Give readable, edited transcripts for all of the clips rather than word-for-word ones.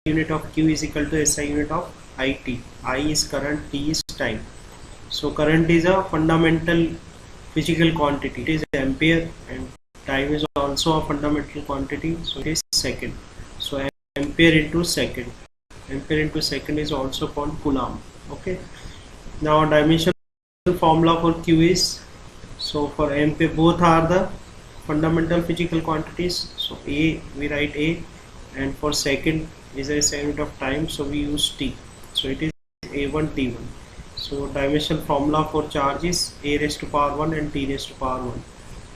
unit of Q is equal to SI unit of IT. I is current, T is time. So current is a fundamental physical quantity. It is ampere, and time is also a fundamental quantity. So it is second. So ampere into second. Ampere into second is also called coulomb. Okay. Now dimensional formula for Q is, so for ampere both are the fundamental physical quantities. So A, we write A, and for second is a unit of time, so we use T. So it is A1 T1. So dimensional formula for charge is A raised to power 1 and T raised to power 1,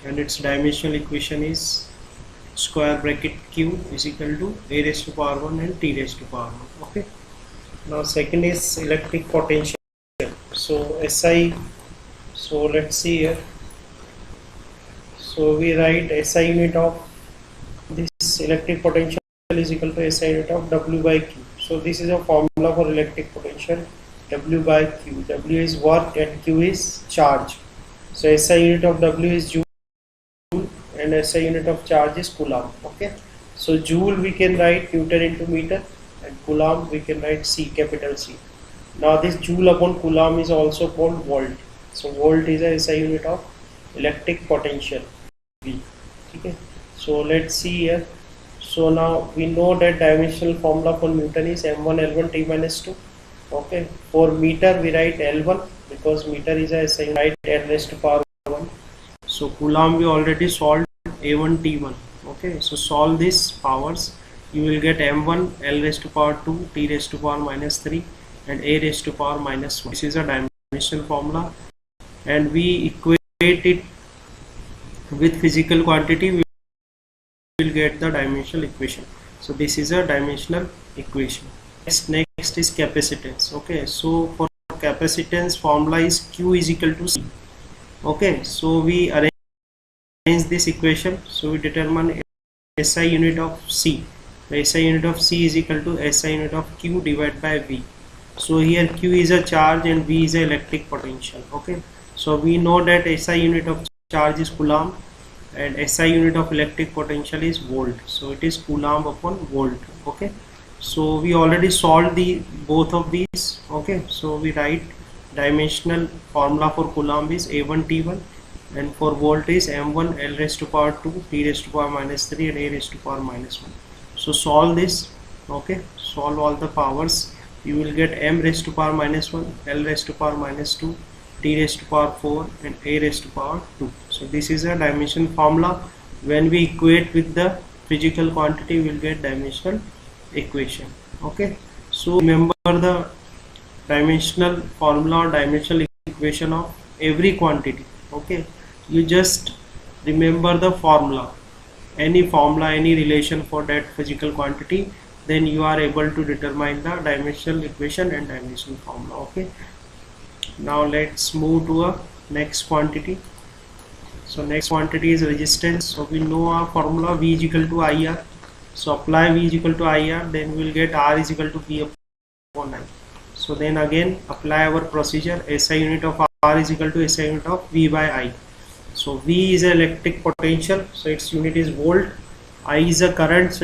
and its dimensional equation is square bracket Q is equal to A raised to power 1 and T raised to power 1. Okay. Now second is electric potential. So SI, so let's see here. So we write SI unit of this electric potential is equal to SI unit of W by Q. So this is a formula for electric potential, W by Q. W is work and Q is charge. So SI unit of W is joule and SI unit of charge is coulomb. Okay. So joule we can write Newton into meter, and coulomb we can write C, capital C. Now this joule upon coulomb is also called volt. So volt is a SI unit of electric potential, V. Okay. So let's see here. So now we know that dimensional formula for Newton is M1 L1 T minus 2. Okay. For meter we write L1 because meter is a SI unit, L raised to power 1. So coulomb we already solved, A1 T1. Okay. So solve these powers. You will get M1 L raised to power 2, T raised to power minus 3, and A raised to power minus 1. This is a dimensional formula, and we equate it with physical quantity. We will get the dimensional equation. So this is a dimensional equation. Next is capacitance. Okay, so for capacitance formula is Q is equal to C. Okay, so we arrange this equation. So we determine SI unit of C. The SI unit of C is equal to SI unit of Q divided by V. So here Q is a charge and V is a electric potential. Okay, so we know that SI unit of charge is coulomb and SI unit of electric potential is volt. So it is coulomb upon volt. Okay, so we already solved both of these. Okay, so we write dimensional formula for coulomb is A1 T1, and for volt is M1 L raised to power 2, T raised to power minus 3, and A raised to power minus 1. So solve this. Okay, solve all the powers. You will get M raised to power minus 1, L raised to power minus 2, T raised to power 4, and A raised to power 2. So this is a dimension formula. When we equate with the physical quantity, we will get dimensional equation. Okay, so remember the dimensional formula or dimensional equation of every quantity. Okay, you just remember the formula, any relation for that physical quantity, then you are able to determine the dimensional equation and dimensional formula. Okay, now let's move to a next quantity. So next quantity is resistance. So we know our formula, V is equal to IR. So apply V is equal to IR, then we will get R is equal to V upon I. So then again apply our procedure. SI unit of R is equal to SI unit of V by I. So V is electric potential, so its unit is volt. I is a current, so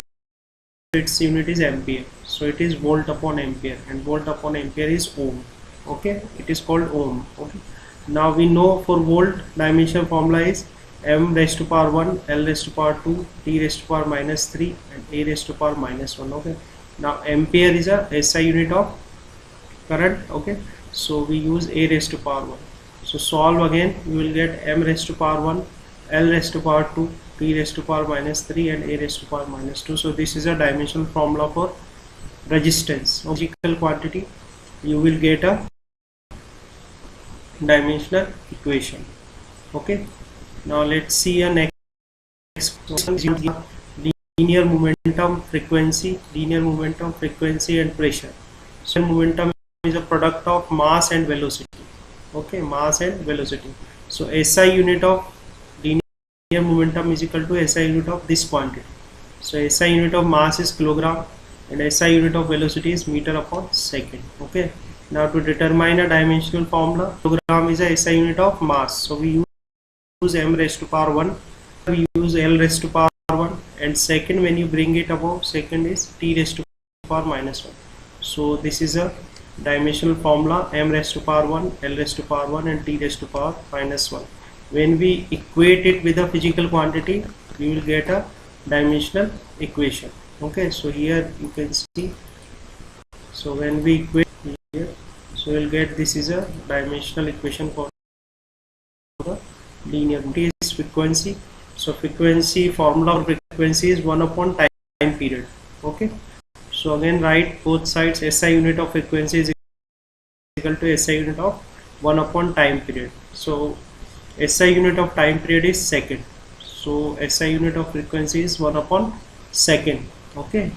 its unit is ampere. So it is volt upon ampere, and volt upon ampere is ohm. Okay, it is called ohm. Okay, now we know for volt dimensional formula is M raised to power 1, L raised to power 2, T raised to power minus 3, and A raised to power minus 1. Okay, now ampere is a SI unit of current. Okay, so we use A raised to power 1. So solve again, you will get M raised to power 1, L raised to power 2, T raised to power minus 3, and A raised to power minus 2. So this is a dimensional formula for resistance. Physical quantity, you will get a dimensional equation. Okay, now let's see a next linear momentum, frequency, and pressure. So momentum is a product of mass and velocity. Okay, mass and velocity. So SI unit of linear momentum is equal to SI unit of this quantity. So SI unit of mass is kilogram and SI unit of velocity is meter upon second. Okay, now to determine a dimensional formula, kilogram is a SI unit of mass. So we use M raised to power 1, we use L raised to power 1, and second when you bring it above, second is T raised to power minus 1. So this is a dimensional formula: m raised to power 1, l raised to power 1 and t raised to power minus 1. When we equate it with a physical quantity, we will get a dimensional equation. Okay, so here you can see, so when we equate here, so we'll get this is a dimensional equation for the linear. It is frequency. So frequency formula for frequency is 1 upon time period. Okay, so again write both sides. SI unit of frequency is equal to SI unit of 1 upon time period. So SI unit of time period is second. So SI unit of frequency is 1 upon second. Okay,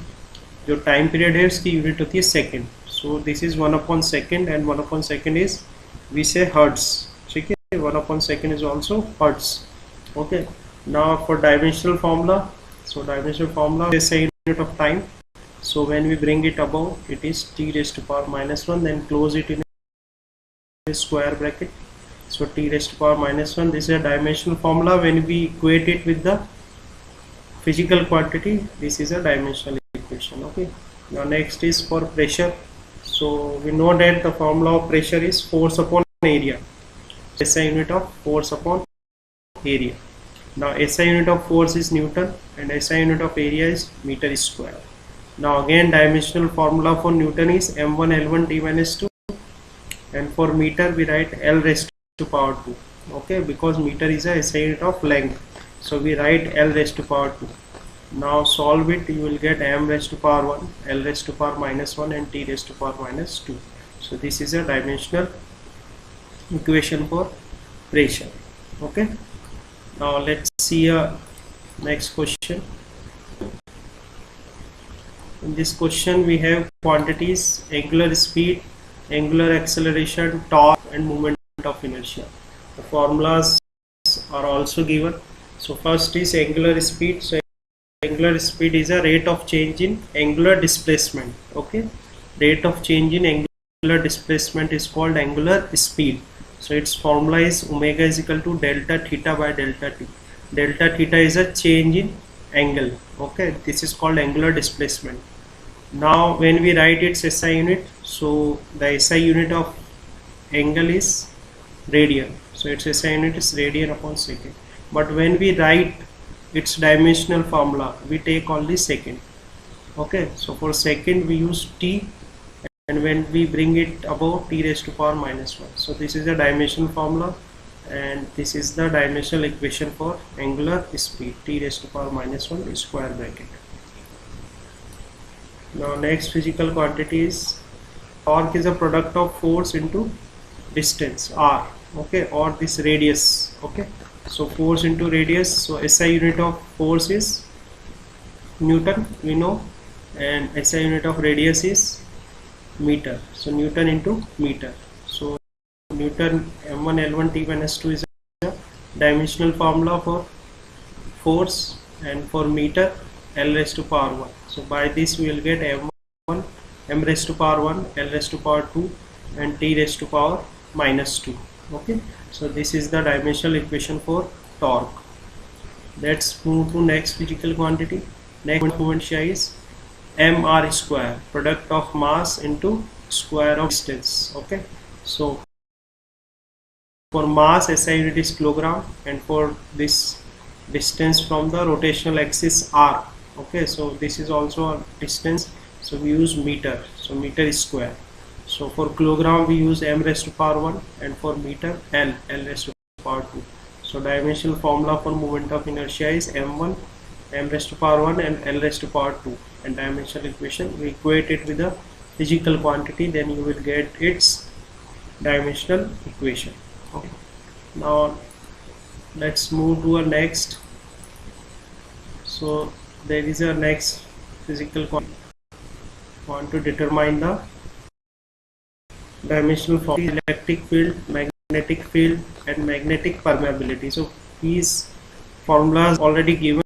जो time period है उसकी unit होती है second. So this is 1 upon second and 1 upon second is we say hertz. ठीक है, 1 upon second is also hertz. Okay, now for dimensional formula, so dimensional formula is SI unit of time. So when we bring it above, it is t raised to power minus 1, then close it in a square bracket. So t raised to power minus 1, this is a dimensional formula. When we equate it with the physical quantity, this is a dimensional equation. Okay, now next is for pressure. So we know that the formula of pressure is force upon area. SI unit of force upon area. Now SI unit of force is Newton and SI unit of area is meter square. Now again dimensional formula for Newton is m1 l1 t minus 2, and for meter we write l raised to power 2. Okay, because meter is a SI unit of length, so we write l raised to power 2. Now solve it, you will get m raised to power 1, l raised to power minus 1 and t raised to power minus 2. So this is a dimensional equation for pressure. Okay, now let's see a next question. In this question we have quantities: angular speed, angular acceleration, torque and moment of inertia. The formulas are also given. So first is angular speed. So angular speed is a rate of change in angular displacement. Okay, rate of change in angular displacement is called angular speed. So its formula is omega is equal to delta theta by delta t. Delta theta is a change in angle. Okay, this is called angular displacement. Now when we write its SI unit, so the SI unit of angle is radian. So its SI unit is radian upon second. But when we write its dimensional formula, we take only second. Okay, so for second we use t, and when we bring it above, t raised to power minus 1. So this is a dimensional formula, and this is the dimensional equation for angular speed: t raised to power minus 1 square bracket. Now next physical quantity is torque is a product of force into distance r. Okay, or this radius. Okay, so force into radius. So SI unit of force is Newton, we know, and SI unit of radius is meter. So Newton into meter. So Newton m1 l1 t minus 2 is a dimensional formula for force, and for meter l raised to power 1. So by this we will get m1 m raised to power 1, l raised to power 2 and t raised to power minus 2. Okay, so this is the dimensional equation for torque. Let's move to next physical quantity. Next moment is mr square, product of mass into square of distance. Okay, so for mass SI unit is kilogram, and for this distance from the rotational axis r. Okay, so this is also a distance, so we use meter, so meter is square. So for kilogram we use m raised to power 1, and for meter l raised to power 2. So dimensional formula for moment of inertia is m1 m raised to power 1 and l raised to power 2, and dimensional equation we equate it with a physical quantity, then you will get its dimensional equation. Okay, now let's move to a next. So there is a next physical quantity. Want to determine the dimensional formula: electric field, magnetic field and magnetic permeability. So these formulas already given.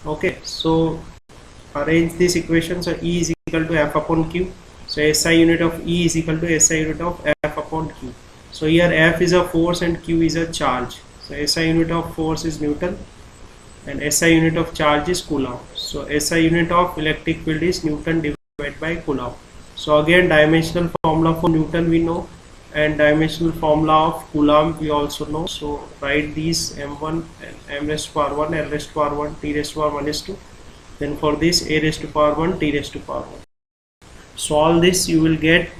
Okay, so arrange this equation. So E is equal to F upon Q. So SI unit of E is equal to SI unit of F upon Q. So here F is a force and Q is a charge. So SI unit of force is Newton and SI unit of charge is Coulomb. So SI unit of electric field is Newton divided divided by Coulomb. So again, dimensional formula for Newton we know, and dimensional formula of Coulomb we also know. So write these m1 and m raised to power 1, l raised to power 1, t raised to power minus 2. Then for this a raised to power 1, t raised to power 1. So all this you will get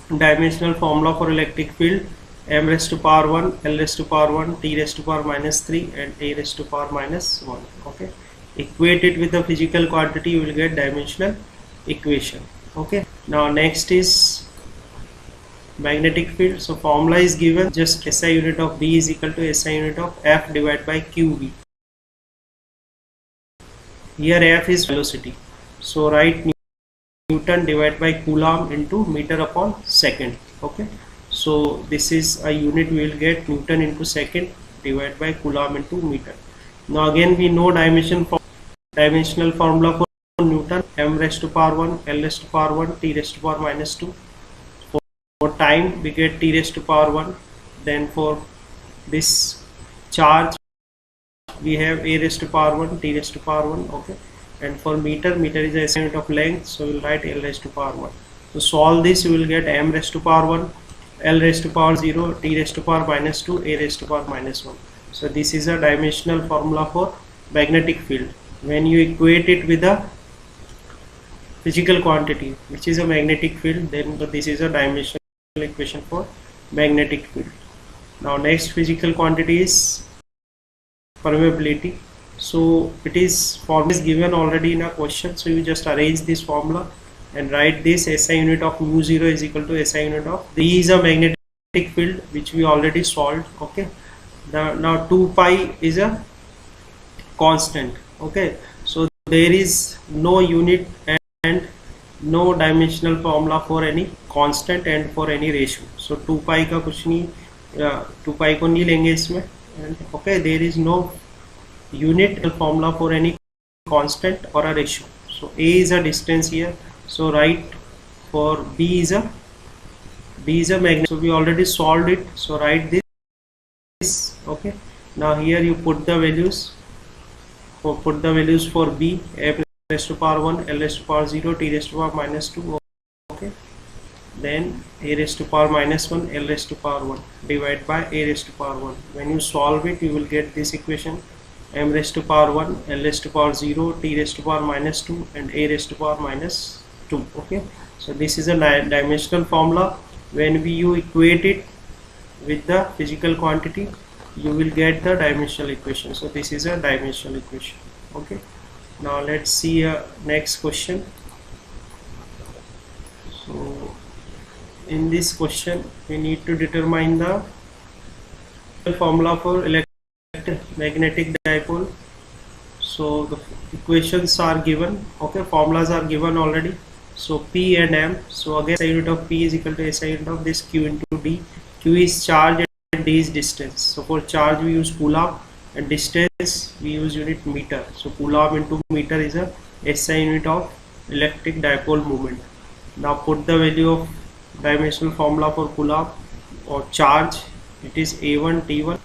dimensional formula for electric field: m raised to power 1, l raised to power 1, t raised to power minus 3, and a raised to power minus 1. Okay, equate it with the physical quantity, you will get dimensional equation. Okay, now next is magnetic field. So formula is given, just SI unit of B is equal to SI unit of F divided by QB. Here F is velocity, so write Newton divided by Coulomb into meter upon second. Okay, so this is a unit, we will get Newton into second divided by Coulomb into meter. Now again we know dimensional formula for Newton: m raised to power 1, l raised to power 1, t raised to power minus 2. For time we get t raised to power 1. Then for this charge we have a raised to power 1, t raised to power 1. Okay, and for meter is a SI unit of length, so we will write l raised to power 1. So solve this, you will get m raised to power 1, l raised to power 0, t raised to power minus 2, a raised to power minus 1. So this is a dimensional formula for magnetic field. When you equate it with a physical quantity, which is a magnetic field, then this is a dimensional equation for magnetic field. Now next physical quantity is permeability. So it is formula is given already in a question, so you just arrange this formula and write this: SI unit of mu 0 is equal to SI unit of D is a magnetic field, which we already solved. Okay, now 2 pi is a constant. Okay, so there is no unit and no dimensional formula for any constant and for any ratio. So 2 pi का कुछ नहीं, 2 pi को नहीं लेंगे इसमें. And okay, there is no unit formula for any constant or a ratio. So a is a distance here, so write for b is a magnet. So we already solved it, so write this. Okay, now here you put the values for b: m raised to power 1, l raised to power 0, t raised to power minus 2. Okay, then a raised to power minus 1, l raised to power 1 divided by a raised to power 1. When you solve it, you will get this equation: m raised to power 1, l raised to power 0, t raised to power minus 2, and a raised to power minus 2. Okay, so this is a dimensional formula. When you equate it with the physical quantity, you will get the dimensional equation. So this is a dimensional equation. Okay, now let's see next question. So in this question we need to determine the formula for electromagnetic dipole. So the equations are given. Okay, formulas are given already. So P and M. So again, SI unit of P is equal to SI unit of this Q into D. Q is charge and D is distance. So for charge we use Coulomb, and distance we use unit meter. So Coulomb into meter is a SI unit of electric dipole moment. Now put the value of dimensional formula for Coulomb or charge. It is A1 T1,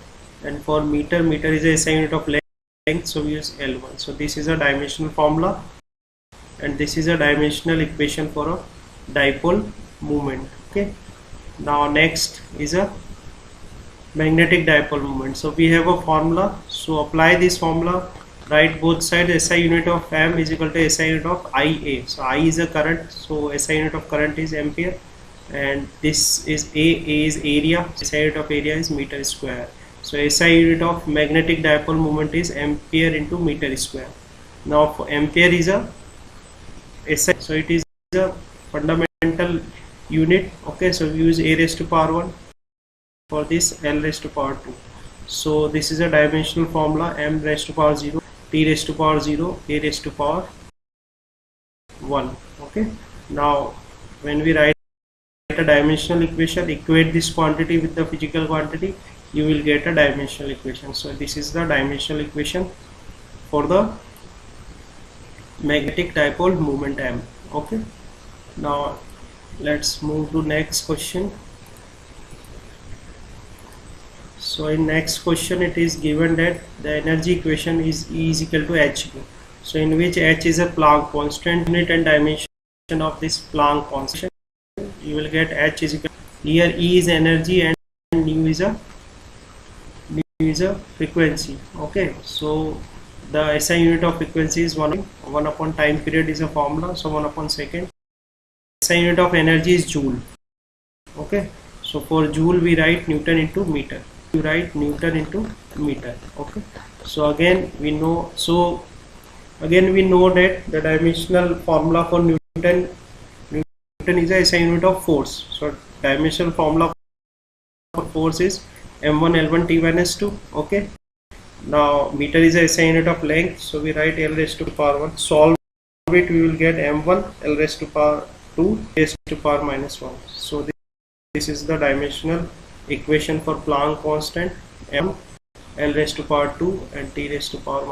and for meter is a SI unit of length, so we use L1. So this is a dimensional formula, and this is a dimensional equation for a dipole moment. Okay, now next is a magnetic dipole moment. So we have a formula, so apply this formula, write both sides. SI unit of M is equal to SI unit of IA. So I is a current, so SI unit of current is ampere, and this is A is area, SI unit of area is meter square. So SI unit of magnetic dipole moment is ampere into meter square. Now for ampere is a SI, so it is a fundamental unit. Okay, so we use a raised to power 1, for this l raised to power 2. So this is a dimensional formula: m raised to power 0, t raised to power 0, a raised to power 1. Okay, now when we write a dimensional equation, equate this quantity with the physical quantity, you will get a dimensional equation. So this is the dimensional equation for the magnetic dipole moment M. Okay, now let's move to next question. So in next question it is given that the energy equation is E is equal to hν. So in which h is a Planck constant, unit and dimension of this Planck constant, you will get H is equal, here E is energy and nu is a frequency. Okay, so the SI unit of frequency is 1 upon time period is a formula, so 1 upon second. SI unit of energy is joule. Okay, so for joule we write Newton into meter. You write Newton into meter. Okay, so again we know that the dimensional formula for Newton is a SI unit of force. So dimensional formula for force is m1 L1 T minus 2. Okay, now meter is a SI unit of length, so we write L raised to power 1. Solve it, we will get m1 L raised to power 2 raised to power minus 1. So this is the dimensional equation for Planck constant, m L raised to power 2 and T raised to power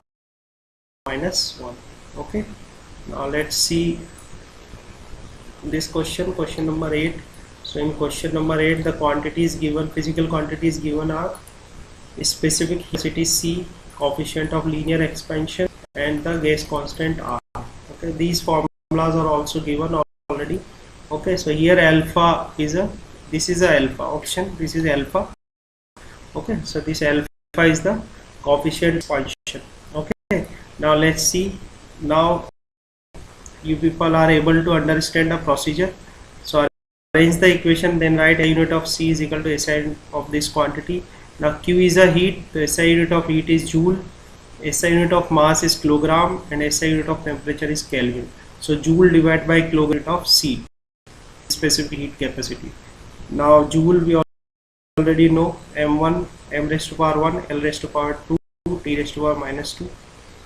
minus 1. Okay, now let's see this question number 8. So in question number 8, the quantities given, physical quantities given are specific velocity c, coefficient of linear expansion and the gas constant r. Okay, these formulas are also given already. Okay, so here alpha is this is a alpha option, this is alpha. Okay, so this alpha is the coefficient expansion. Okay, now let's see. Now you people are able to understand the procedure. So arrange the equation, then write a unit of C is equal to SI of this quantity. Now Q is a heat, the SI unit of heat is joule, SI unit of mass is kilogram and SI unit of temperature is Kelvin. So joule divided by kilogram of C, specific heat capacity. Now joule we already know, m1 m raised to power 1 L raised to power 2 T raised to power minus 2.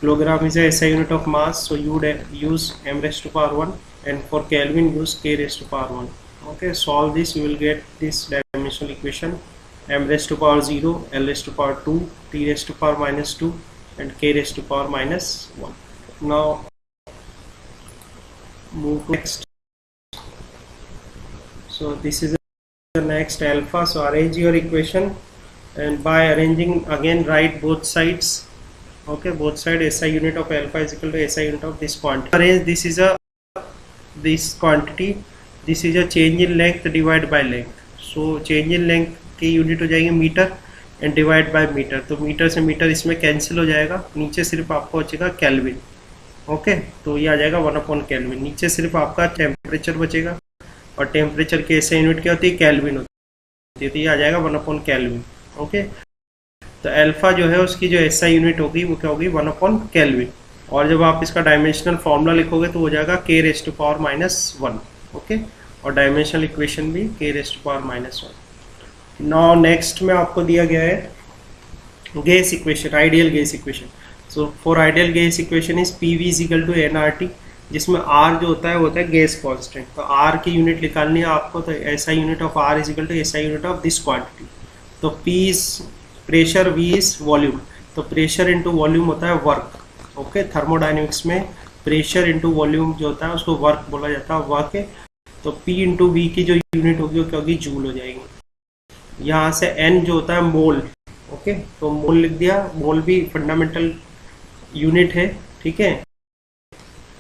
Kilogram is a SI unit of mass, so you would use m raised to power 1, and for Kelvin use K raised to power 1. Okay, solve this, you will get this dimensional equation, m raised to power 0, L raised to power 2, T raised to power minus 2 and K raised to power minus 1. Now move to next. So this is the next alpha. So arrange your equation, and by arranging again write both sides. Okay, both sides SI unit of alpha is equal to SI unit of this quantity. Arrange, this is this quantity, this is a change in length divided by length. So change in length की unit हो जाएगी metre and divide by metre, तो metre से metre इसमें cancel हो जाएगा, नीचे सिर्फ आपको बचेगा केल्विन. ओके, तो ये आ जाएगा 1 अपॉन केल्विन. नीचे सिर्फ आपका टेम्परेचर बचेगा, और टेम्परेचर की ऐसे यूनिट क्या होती है, केल्विन होती है, तो ये आ जाएगा 1 अपॉन केल्विन. ओके, तो अल्फा जो है उसकी जो एसआई यूनिट होगी वो क्या होगी, 1 अपॉन केल्विन. और जब आप इसका डायमेंशनल फॉर्मूला लिखोगे तो हो जाएगा k raise to power minus 1. Okay, और डायमेंशनल इक्वेशन भी k raise to power minus 1. Now next में आपको दिया गया है gas equation, ideal gas equation. So for ideal gas equation is PV is equal to nRT, जिसमें R जो होता है वो होता है गैस कांस्टेंट. तो R की यूनिट निकालनी है आपको, तो SI unit of R is equal to SI unit of this quantity. तो P is pressure, V is volume. तो प्रेशर इंटू वॉल्यूम होता है वर्क. ओके, थर्मोडाइनमिक्स में प्रेशर इंटू वॉल्यूम जो होता है उसको वर्क बोला जाता है, वर्क है. तो P इंटू V की जो यूनिट होगी वो क्या होगी, जूल हो जाएगी. यहाँ से N जो होता है मोल. ओके, तो मोल लिख दिया, मोल भी फंडामेंटल यूनिट है, ठीक है.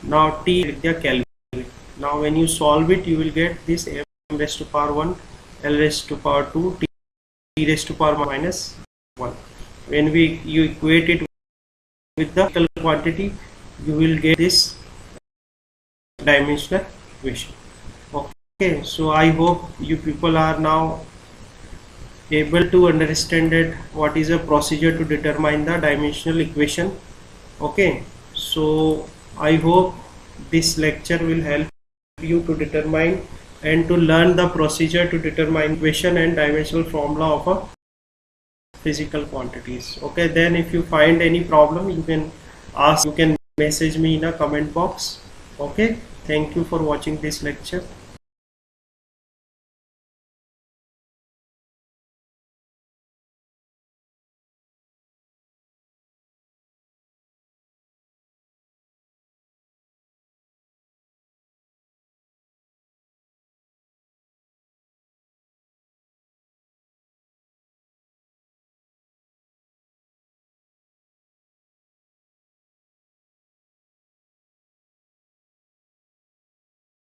नाउ T लिख दिया kelvin. Now when you solve it you will get this m raise to power 1 L raise to power 2 T raise to power minus 1. When you equate it with the total quantity, you will get this dimensional equation. Okay, so I hope you people are now able to understand that what is a procedure to determine the dimensional equation. Okay, so I hope this lecture will help you to determine and to learn the procedure to determine equation and dimensional formula of a physical quantities. Okay, then if you find any problem you can ask, you can message me in a comment box. Okay, thank you for watching this lecture.